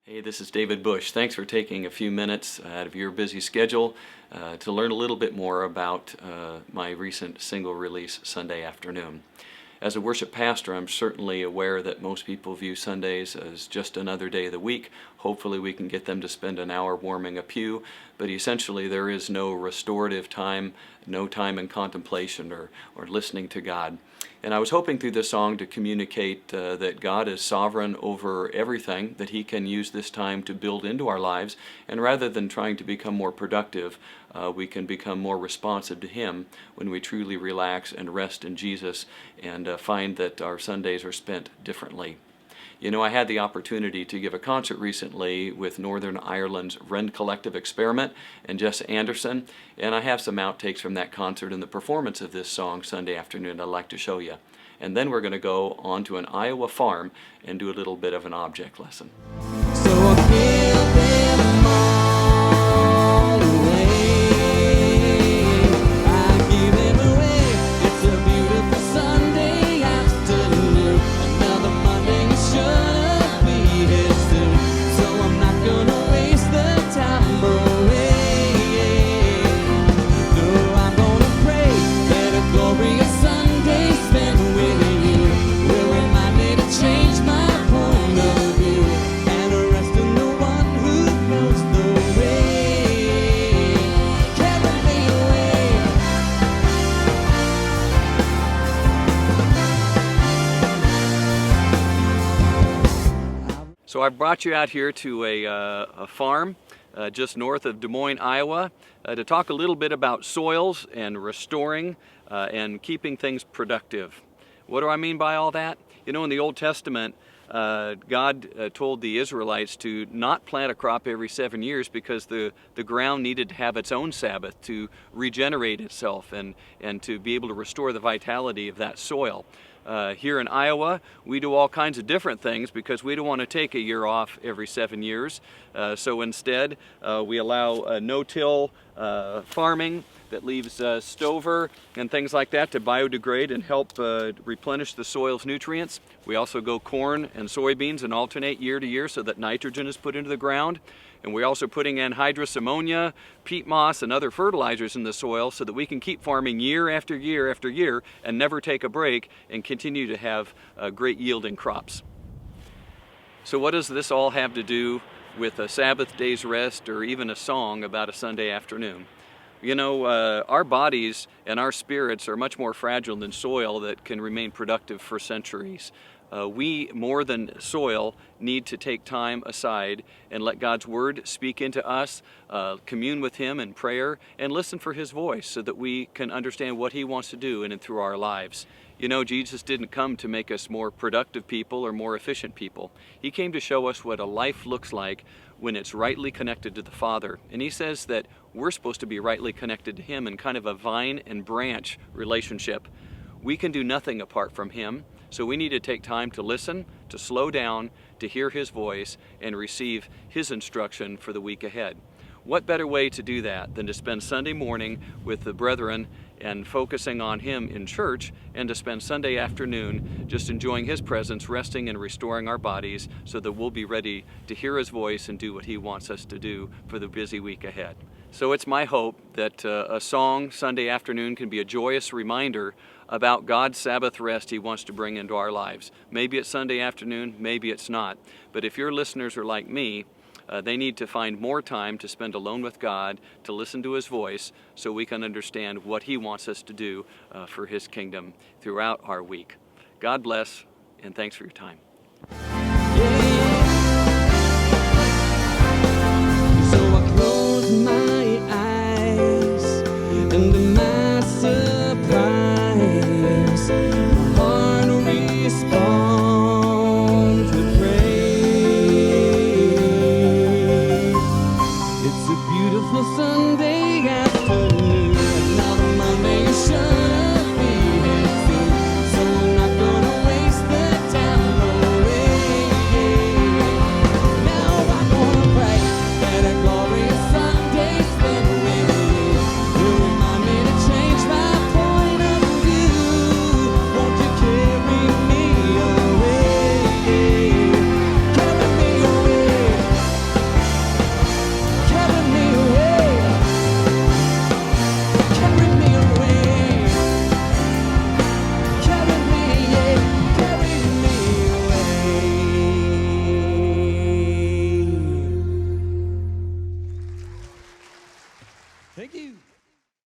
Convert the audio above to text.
Hey, this is David Bush. Thanks for taking a few minutes out of your busy schedule to learn a little bit more about my recent single release Sunday afternoon. As a worship pastor, I'm certainly aware that most people view Sundays as just another day of the week. Hopefully we can get them to spend an hour warming a pew, but essentially there is no restorative time, no time in contemplation or listening to God. And I was hoping through this song to communicate that God is sovereign over everything, that He can use this time to build into our lives, and rather than trying to become more productive, we can become more responsive to Him when we truly relax and rest in Jesus and find that our Sundays are spent differently. You know, I had the opportunity to give a concert recently with Northern Ireland's Rend Collective Experiment and Jess Anderson, and I have some outtakes from that concert and the performance of this song Sunday afternoon I'd like to show you. And then we're going to go on to an Iowa farm and do a little bit of an object lesson. So I'll give them all away. I give them away. It's a beautiful Sunday afternoon. Another Monday should be here soon. So I'm not gonna waste the time away. No, I'm gonna pray that a glorious Sunday spent with you will remind me to change my point of view and rest in the one who knows the way. Carry me away. So I brought you out here to a farm just north of Des Moines, Iowa, to talk a little bit about soils and restoring and keeping things productive. What do I mean by all that? You know, in the Old Testament, God told the Israelites to not plant a crop every 7 years because the ground needed to have its own Sabbath to regenerate itself and to be able to restore the vitality of that soil. Here in Iowa, we do all kinds of different things because we don't want to take a year off every 7 years. So instead, we allow no-till farming that leaves stover and things like that to biodegrade and help replenish the soil's nutrients. We also go corn and soybeans and alternate year to year so that nitrogen is put into the ground. And we're also putting anhydrous ammonia, peat moss, and other fertilizers in the soil so that we can keep farming year after year after year and never take a break and continue to have great yielding crops. So what does this all have to do with a Sabbath day's rest or even a song about a Sunday afternoon? You know, our bodies and our spirits are much more fragile than soil that can remain productive for centuries. We, more than soil, need to take time aside and let God's Word speak into us, commune with Him in prayer, and listen for His voice so that we can understand what He wants to do in and through our lives. You know, Jesus didn't come to make us more productive people or more efficient people. He came to show us what a life looks like when it's rightly connected to the Father. And He says that we're supposed to be rightly connected to Him in kind of a vine and branch relationship. We can do nothing apart from Him. So we need to take time to listen, to slow down, to hear His voice, and receive His instruction for the week ahead. What better way to do that than to spend Sunday morning with the brethren and focusing on Him in church, and to spend Sunday afternoon just enjoying His presence, resting and restoring our bodies so that we'll be ready to hear His voice and do what He wants us to do for the busy week ahead. So it's my hope that a song Sunday afternoon can be a joyous reminder about God's Sabbath rest He wants to bring into our lives. Maybe it's Sunday afternoon, maybe it's not. But if your listeners are like me, they need to find more time to spend alone with God, to listen to His voice, so we can understand what He wants us to do for His kingdom throughout our week. God bless, and thanks for your time.